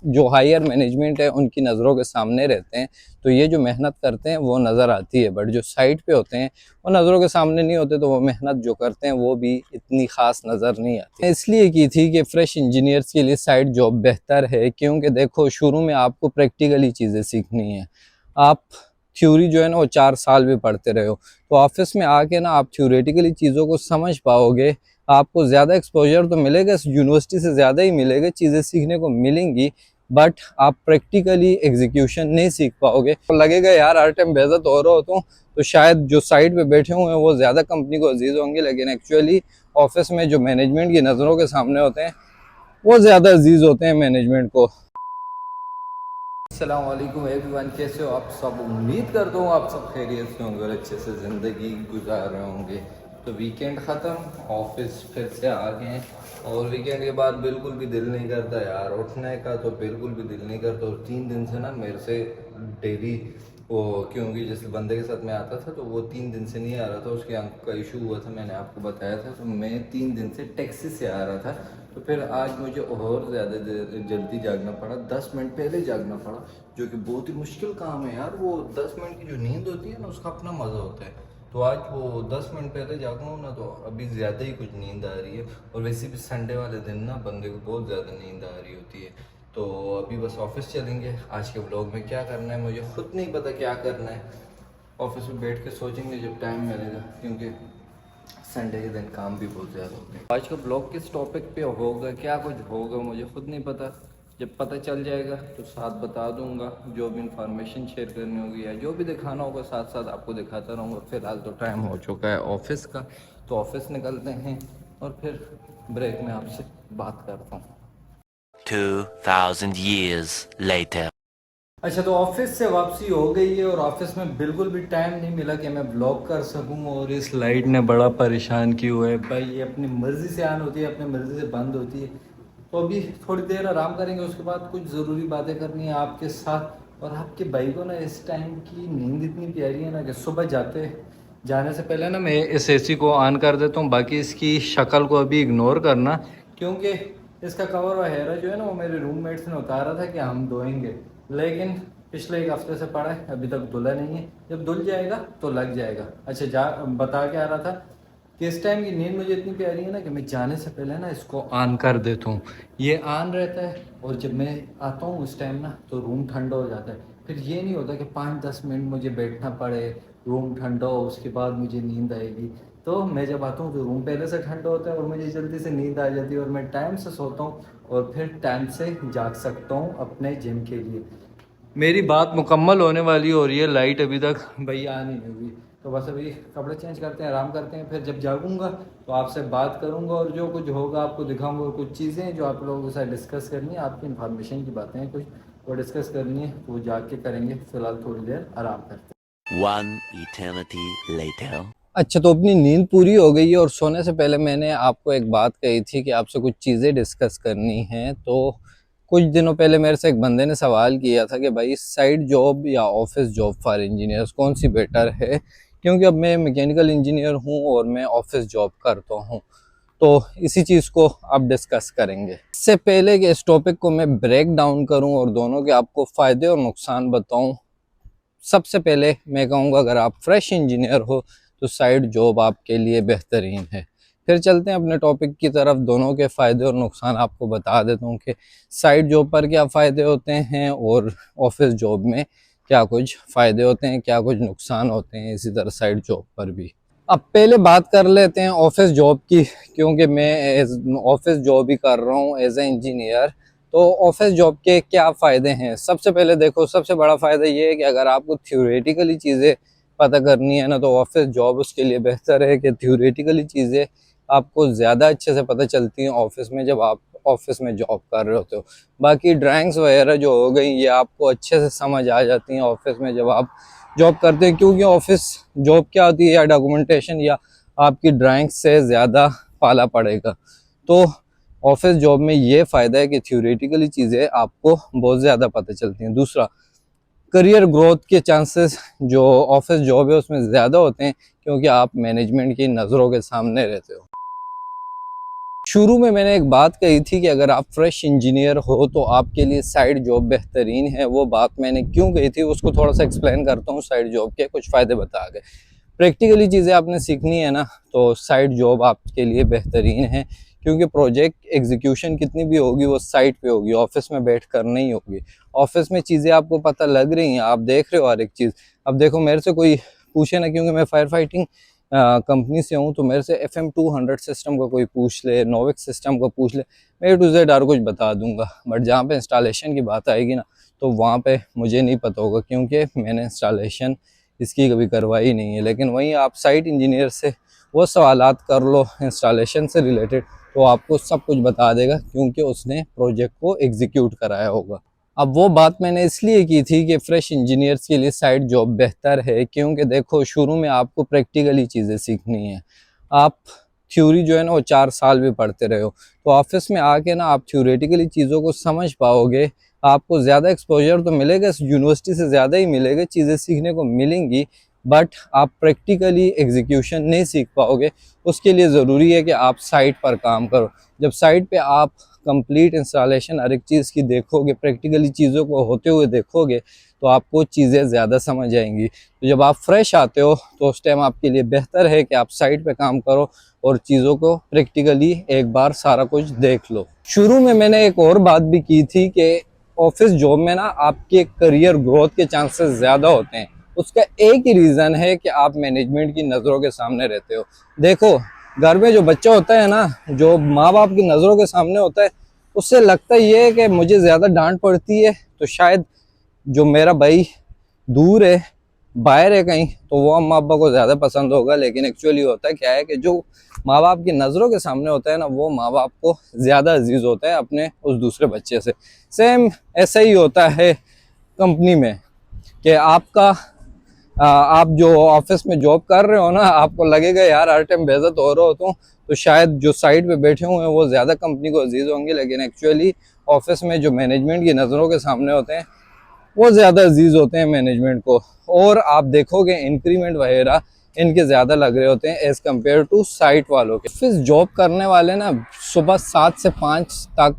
जो higher management है उनकी नज़रों के सामने रहते हैं तो ये जो मेहनत करते हैं वो नज़र आती है, बट जो साइट पे होते हैं वो नज़रों के सामने नहीं होते, तो वो मेहनत जो करते हैं वो भी इतनी ख़ास नज़र नहीं आती। इसलिए की थी कि फ़्रेश इंजीनियर्स के लिए साइट जॉब बेहतर है, क्योंकि देखो शुरू में आपको प्रैक्टिकली चीज़ें सीखनी है। आप थ्योरी जो है ना वो 4 साल भी पढ़ते रहे हो, तो ऑफिस में आके ना आप थ्योरेटिकली चीज़ों को समझ पाओगे। आपको ज़्यादा एक्सपोजर तो मिलेगा, यूनिवर्सिटी से ज़्यादा ही मिलेगा, चीज़ें सीखने को मिलेंगी, बट आप प्रैक्टिकली एग्जीक्यूशन नहीं सीख पाओगे। तो लगेगा यार हर टाइम बेइज्जत हो रहा हो तो शायद जो साइड पे बैठे हुए हैं वो ज़्यादा कंपनी को अजीज़ होंगे, लेकिन एक्चुअली ऑफिस में जो मैनेजमेंट की नज़रों के सामने होते हैं वो ज़्यादा अजीज़ होते हैं मैनेजमेंट को। अस्सलाम वालेकुम एवरीवन, कैसे हो आप सब? उम्मीद करता हूँ आप सब खैरियत से होंगे और अच्छे से ज़िंदगी गुजार रहे होंगे। तो वीकेंड ख़त्म, ऑफिस फिर से आ गए हैं और वीकेंड के बाद बिल्कुल भी दिल नहीं करता यार उठने का, तो बिल्कुल भी दिल नहीं करता। और 3 दिन से ना मेरे से डेली वो, क्योंकि जिस बंदे के साथ मैं आता था तो वो 3 दिन से नहीं आ रहा था, उसके आंख का इशू हुआ था, मैंने आपको बताया था। तो मैं 3 दिन से टैक्सी से आ रहा था, तो फिर आज मुझे और ज़्यादा जल्दी जागना पड़ा, 10 मिनट पहले जागना पड़ा, जो कि बहुत ही मुश्किल काम है यार। वो 10 मिनट की जो नींद होती है ना उसका अपना मज़ा होता है। तो आज वो 10 मिनट पहले जागा हूँ ना, तो अभी ज़्यादा ही कुछ नींद आ रही है। और वैसे भी संडे वाले दिन ना बंदे को बहुत ज़्यादा नींद आ रही होती है। तो अभी बस ऑफिस चलेंगे। आज के ब्लॉग में क्या करना है मुझे खुद नहीं पता क्या करना है। ऑफिस में बैठ के सोचेंगे जब टाइम मिलेगा, क्योंकि संडे के दिन काम भी बहुत ज़्यादा होते हैं। आज का ब्लॉग किस टॉपिक पे होगा, क्या कुछ होगा मुझे खुद नहीं पता। जब पता चल जाएगा तो साथ बता दूंगा, जो भी इंफॉर्मेशन शेयर करनी होगी या जो भी दिखाना होगा साथ साथ आपको दिखाता रहूँगा। फिलहाल तो टाइम हो चुका है ऑफिस का, तो ऑफिस निकलते हैं और फिर ब्रेक में आपसे बात करता हूँ। 2000 years later. अच्छा, तो ऑफिस से वापसी हो गई है और ऑफिस में बिल्कुल भी टाइम नहीं मिला कि मैं ब्लॉग कर सकूं। और इस लाइट ने बड़ा परेशान किया हुआ है भाई, ये अपनी मर्ज़ी से ऑन होती है, अपनी मर्ज़ी से बंद होती है। तो अभी थोड़ी देर आराम करेंगे, उसके बाद कुछ ज़रूरी बातें करनी है आपके साथ। और आपके भाई को ना इस टाइम की नींद इतनी प्यारी है ना कि सुबह जाने से पहले ना मैं इस एसी को ऑन कर देता हूँ। बाकी इसकी शक्ल को अभी इग्नोर करना, क्योंकि इसका कवर वगैरह जो है ना वो मेरे रूममेट्स ने उतारा था कि हम धोएंगे, लेकिन पिछले 1 हफ्ते से पड़ा है, अभी तक धुला नहीं है। जब धुल जाएगा तो लग जाएगा। अच्छा, बता के आ रहा था कि इस टाइम की नींद मुझे इतनी प्यारी है ना कि मैं जाने से पहले ना इसको ऑन कर देता हूँ। ये ऑन रहता है और जब मैं आता हूँ उस टाइम ना तो रूम ठंडा हो जाता है। फिर ये नहीं होता कि 5-10 मिनट मुझे बैठना पड़े, रूम ठंडा हो उसके बाद मुझे नींद आएगी। तो मैं जब आता हूँ तो रूम पहले से ठंडा होता है और मुझे जल्दी से नींद आ जाती है और मैं टाइम से सोता हूँ और फिर टाइम से जाग सकता हूँ अपने जिम के लिए। मेरी बात मुकम्मल होने वाली हो रही है, लाइट अभी तक भैया आनी नहीं हुई। तो बस अभी कपड़े चेंज करते हैं, आराम करते हैं, फिर जब जागूंगा तो आपसे बात करूंगा और जो कुछ होगा आपको दिखाऊंगा। और कुछ चीज़ें जो आप लोगों के साथ डिस्कस करनी है, आपकी इन्फॉर्मेशन की बातें हैं कुछ वो डिस्कस करनी है, वो जाग के करेंगे। फिलहाल थोड़ी देर आराम करते हैं। One eternity later. अच्छा, तो अपनी नींद पूरी हो गई है और सोने से पहले मैंने आपको एक बात कही थी कि आपसे कुछ चीज़ें डिस्कस करनी हैं। तो कुछ दिनों पहले मेरे से एक बंदे ने सवाल किया था कि भाई साइड जॉब या ऑफिस जॉब फॉर इंजीनियर्स कौन सी बेटर है, क्योंकि अब मैं मैकेनिकल इंजीनियर हूँ और मैं ऑफिस जॉब करता हूँ। तो इसी चीज़ को अब डिस्कस करेंगे। इससे पहले कि इस टॉपिक को मैं ब्रेक डाउन करूँ और दोनों के आपको फ़ायदे और नुकसान बताऊँ, सबसे पहले मैं कहूँगा अगर आप फ्रेश इंजीनियर हो तो साइड जॉब आपके लिए बेहतरीन है। फिर चलते हैं अपने टॉपिक की तरफ, दोनों के फ़ायदे और नुकसान आपको बता देता हूँ कि साइड जॉब पर क्या फ़ायदे होते हैं और ऑफिस जॉब में क्या कुछ फ़ायदे होते हैं, क्या कुछ नुकसान होते हैं, इसी तरह साइड जॉब पर भी। अब पहले बात कर लेते हैं ऑफिस जॉब की, क्योंकि मैं ऑफिस जॉब ही कर रहा हूँ एज ए इंजीनियर। तो ऑफिस जॉब के क्या फ़ायदे हैं? सबसे पहले देखो, सबसे बड़ा फ़ायदा ये है कि अगर आपको थ्योरेटिकली चीज़ें पता करनी है ना तो ऑफिस जॉब उसके लिए बेहतर है कि थ्योरेटिकली चीज़ें आपको ज़्यादा अच्छे से पता चलती हैं ऑफिस में, जब आप ऑफिस में जॉब कर रहे होते हो। बाकी ड्राइंग्स वगैरह जो हो गई ये आपको अच्छे से समझ आ जाती हैं ऑफिस में जब आप जॉब करते हैं, क्योंकि ऑफिस जॉब क्या होती है, या डॉक्यूमेंटेशन या आपकी ड्राइंग से ज़्यादा पाला पड़ेगा। तो ऑफिस जॉब में ये फ़ायदा है कि थ्योरेटिकली चीज़ें आपको बहुत ज़्यादा पता चलती हैं। दूसरा, करियर ग्रोथ के चांसेस जो ऑफिस जॉब है उसमें ज़्यादा होते हैं, क्योंकि आप मैनेजमेंट की नज़रों के सामने रहते हो। शुरू में मैंने एक बात कही थी कि अगर आप फ्रेश इंजीनियर हो तो आपके लिए साइड जॉब बेहतरीन है। वो बात मैंने क्यों कही थी उसको थोड़ा सा एक्सप्लेन करता हूँ। साइड जॉब के कुछ फ़ायदे बता के, प्रैक्टिकली चीज़ें आपने सीखनी है ना, तो साइड जॉब आपके लिए बेहतरीन है। क्योंकि प्रोजेक्ट एग्जीक्यूशन कितनी भी होगी वो साइट पे होगी, ऑफिस में बैठ कर नहीं होगी। ऑफिस में चीज़ें आपको पता लग रही हैं, आप देख रहे हो हर एक चीज़। अब देखो मेरे से कोई पूछे ना, क्योंकि मैं फायर फाइटिंग कंपनी से हूँ, तो मेरे से FM200 सिस्टम का कोई पूछ ले, नोविक सिस्टम का पूछ ले, मैं A to Z हर कुछ बता दूंगा। बट जहाँ पे इंस्टॉलेशन की बात आएगी ना, तो वहाँ पे मुझे नहीं पता होगा, क्योंकि मैंने इंस्टॉलेशन इसकी कभी करवाई नहीं है। लेकिन वहीं आप साइट इंजीनियर से वो सवालात कर लो इंस्टॉलेशन से रिलेटेड, तो आपको सब कुछ बता देगा, क्योंकि उसने प्रोजेक्ट को एग्जीक्यूट कराया होगा। अब वो बात मैंने इसलिए की थी कि फ्रेश इंजीनियर्स के लिए साइड जॉब बेहतर है, क्योंकि देखो शुरू में आपको प्रैक्टिकली चीज़ें सीखनी है। आप थ्योरी जो है ना वो 4 साल भी पढ़ते रहे हो, तो ऑफिस में आके ना आप थ्योरेटिकली चीज़ों को समझ पाओगे। आपको ज़्यादा एक्सपोजर तो मिलेगा, यूनिवर्सिटी से ज़्यादा ही मिलेगा, चीज़ें सीखने को मिलेंगी, बट आप प्रैक्टिकली एग्जीक्यूशन नहीं सीख पाओगे। उसके लिए ज़रूरी है कि आप साइट पर काम करो। जब साइट पे आप कंप्लीट इंस्टॉलेशन हर एक चीज़ की देखोगे, प्रैक्टिकली चीज़ों को होते हुए देखोगे, तो आपको चीज़ें ज़्यादा समझ आएंगी। तो जब आप फ्रेश आते हो तो उस टाइम आपके लिए बेहतर है कि आप साइट पे काम करो और चीज़ों को प्रैक्टिकली एक बार सारा कुछ देख लो। शुरू में मैंने एक और बात भी की थी कि ऑफिस जॉब में ना आपके करियर ग्रोथ के चांसेस ज़्यादा होते हैं। उसका एक ही रीज़न है कि आप मैनेजमेंट की नज़रों के सामने रहते हो। देखो घर में जो बच्चा होता है ना, जो माँ बाप की नज़रों के सामने होता है, उससे लगता ये है कि मुझे ज़्यादा डांट पड़ती है, तो शायद जो मेरा भाई दूर है, बाहर है कहीं, तो वो अम्मा अब्बा को ज़्यादा पसंद होगा। लेकिन एक्चुअली होता है क्या है कि जो माँ बाप की नज़रों के सामने होता है ना, वो माँ बाप को ज़्यादा अजीज़ होता है अपने उस दूसरे बच्चे से। सेम ऐसा ही होता है कंपनी में कि आप जो ऑफिस में जॉब कर रहे हो ना, आपको लगेगा यार हर टाइम बेइज्जत हो रहा हो तो शायद जो साइड पे बैठे हुए हैं वो ज़्यादा कंपनी को अजीज़ होंगे। लेकिन एक्चुअली ऑफिस में जो मैनेजमेंट की नज़रों के सामने होते हैं वो ज़्यादा अजीज़ होते हैं मैनेजमेंट को। और आप देखोगे इंक्रीमेंट वगैरह इनके ज़्यादा लग रहे होते हैं एज़ कम्पेयर टू साइट वालों के। फिर जॉब करने वाले ना सुबह 7 से 5 तक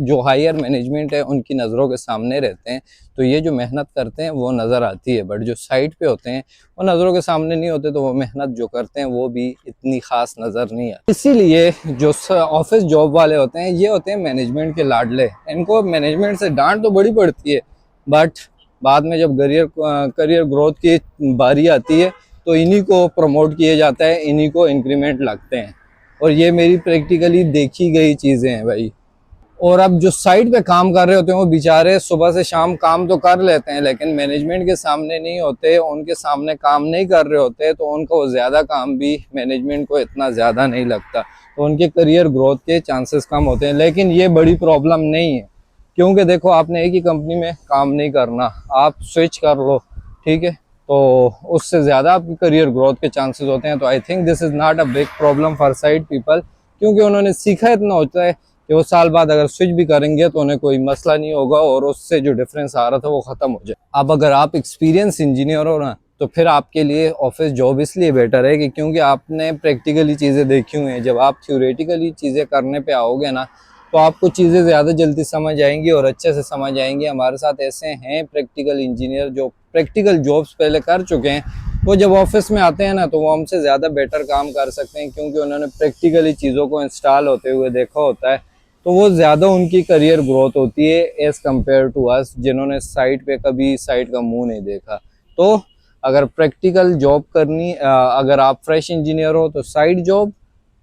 जो हायर मैनेजमेंट है उनकी नज़रों के सामने रहते हैं, तो ये जो मेहनत करते हैं वो नज़र आती है। बट जो साइट पे होते हैं वो नज़रों के सामने नहीं होते, तो वो मेहनत जो करते हैं वो भी इतनी ख़ास नज़र नहीं आती। इसीलिए जो ऑफिस जॉब वाले होते हैं ये होते हैं मैनेजमेंट के लाडले। इनको मैनेजमेंट से डांट तो बड़ी पड़ती है, बट बाद में जब करियर ग्रोथ की बारी आती है तो इन्हीं को प्रमोट किया जाता है, इन्हीं को इंक्रीमेंट लगते हैं। और ये मेरी प्रैक्टिकली देखी गई चीज़ें हैं भाई। और अब जो साइट पे काम कर रहे होते हैं वो बेचारे सुबह से शाम काम तो कर लेते हैं, लेकिन मैनेजमेंट के सामने नहीं होते, उनके सामने काम नहीं कर रहे होते, तो उनका वो ज़्यादा काम भी मैनेजमेंट को इतना ज़्यादा नहीं लगता, तो उनके करियर ग्रोथ के चांसेस कम होते हैं। लेकिन ये बड़ी प्रॉब्लम नहीं है, क्योंकि देखो आपने एक ही कंपनी में काम नहीं करना, आप स्विच कर लो, ठीक है, तो उससे ज़्यादा आपकी करियर ग्रोथ के चांसेस होते हैं। तो I think this is not a big problem for side people, क्योंकि उन्होंने सीखा इतना होता है कि वो साल बाद अगर स्विच भी करेंगे तो उन्हें कोई मसला नहीं होगा और उससे जो डिफरेंस आ रहा था वो ख़त्म हो जाए। अब अगर आप एक्सपीरियंस इंजीनियर हो ना, तो फिर आपके लिए ऑफिस जॉब इसलिए बेटर है कि क्योंकि आपने प्रैक्टिकली चीज़ें देखी हुई हैं। जब आप थ्योरेटिकली चीज़ें करने पे आओगे ना, तो आपको चीज़ें ज़्यादा जल्दी समझ आएंगी और अच्छे से समझ आएंगी। हमारे साथ ऐसे हैं प्रैक्टिकल इंजीनियर जो प्रैक्टिकल जॉब्स पहले कर चुके हैं, वो जब ऑफिस में आते हैं ना तो वो हमसे ज़्यादा बेटर काम कर सकते हैं, क्योंकि उन्होंने प्रैक्टिकली चीज़ों को इंस्टॉल होते हुए देखा होता है। तो वो ज़्यादा उनकी करियर ग्रोथ होती है एज़ कम्पेयर टू अस, जिन्होंने साइट पे कभी साइट का मुंह नहीं देखा। तो अगर प्रैक्टिकल जॉब करनी, अगर आप फ्रेश इंजीनियर हो तो साइड जॉब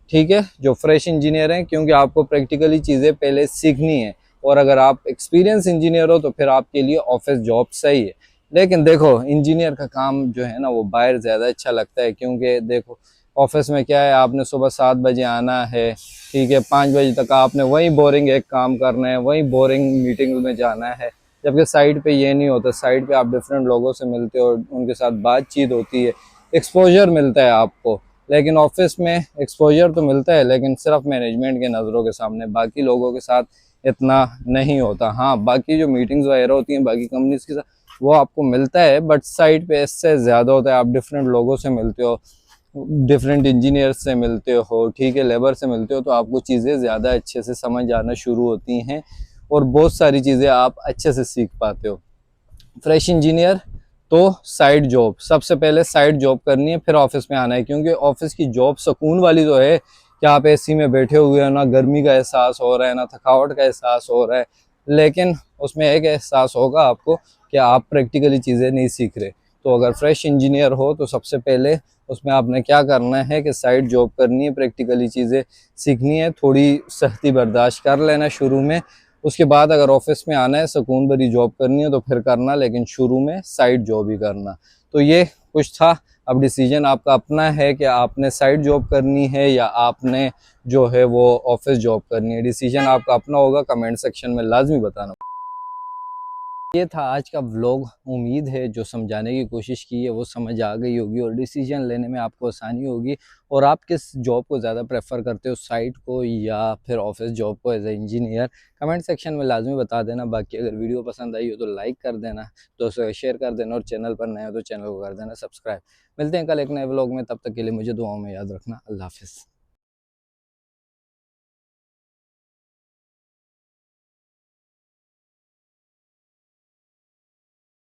ठीक है, जो फ्रेश इंजीनियर हैं, क्योंकि आपको प्रैक्टिकली चीज़ें पहले सीखनी है। और अगर आप एक्सपीरियंस इंजीनियर हो तो फिर आपके लिए ऑफिस जॉब सही है। लेकिन देखो इंजीनियर का काम जो है ना वो बाहर ज़्यादा अच्छा लगता है, क्योंकि देखो ऑफिस में क्या है, आपने सुबह 7 बजे आना है, ठीक है, 5 बजे तक आपने वही बोरिंग एक काम करना है, वही बोरिंग मीटिंग में जाना है। जबकि साइड पे ये नहीं होता, साइड पे आप डिफरेंट लोगों से मिलते हो, उनके साथ बातचीत होती है, एक्सपोजर मिलता है आपको। लेकिन ऑफिस में एक्सपोजर तो मिलता है, लेकिन सिर्फ मैनेजमेंट के नज़रों के सामने, बाकी लोगों के साथ इतना नहीं होता। हाँ, बाकी जो मीटिंग्स वगैरह होती हैं बाकी कंपनीज के साथ वो आपको मिलता है, बट साइड पे इससे ज़्यादा होता है, आप डिफरेंट लोगों से मिलते हो, डिफरेंट इंजीनियर से मिलते हो, ठीक है, लेबर से मिलते हो, तो आपको चीज़ें ज़्यादा अच्छे से समझ आना शुरू होती हैं और बहुत सारी चीज़ें आप अच्छे से सीख पाते हो। फ्रेश इंजीनियर तो साइड जॉब, सबसे पहले साइड जॉब करनी है, फिर ऑफिस में आना है, क्योंकि ऑफिस की जॉब सुकून वाली तो है कि आप एसी में बैठे हुए हो, ना गर्मी का एहसास हो रहा है, ना थकावट का एहसास हो रहा है, लेकिन उसमें एक एहसास होगा आपको कि आप प्रैक्टिकली चीज़ें नहीं सीख रहे। तो अगर फ्रेश इंजीनियर हो तो सबसे पहले उसमें आपने क्या करना है कि साइड जॉब करनी है, प्रैक्टिकली चीज़ें सीखनी है, थोड़ी सख्ती बर्दाश्त कर लेना शुरू में। उसके बाद अगर ऑफिस में आना है, सुकून भरी जॉब करनी है तो फिर करना, लेकिन शुरू में साइड जॉब ही करना। तो ये कुछ था। अब डिसीजन आपका अपना है कि आपने साइड जॉब करनी है या आपने जो है वो ऑफिस जॉब करनी है। डिसीजन आपका अपना होगा, कमेंट सेक्शन में लाजमी बताना। ये था आज का व्लॉग। उम्मीद है जो समझाने की कोशिश की है वो समझ आ गई होगी और डिसीजन लेने में आपको आसानी होगी। और आप किस जॉब को ज़्यादा प्रेफर करते हो, साइट को या फिर ऑफिस जॉब को as a engineer, comment section में लाजमी बता देना। बाकी अगर वीडियो पसंद आई हो तो लाइक कर देना, दोस्तों को शेयर कर देना और चैनल पर नए हो तो चैनल को कर देना सब्सक्राइब। मिलते हैं कल एक नए व्लॉग में, तब तक के लिए मुझे दुआओं में याद रखना। अल्लाह हाफिज़।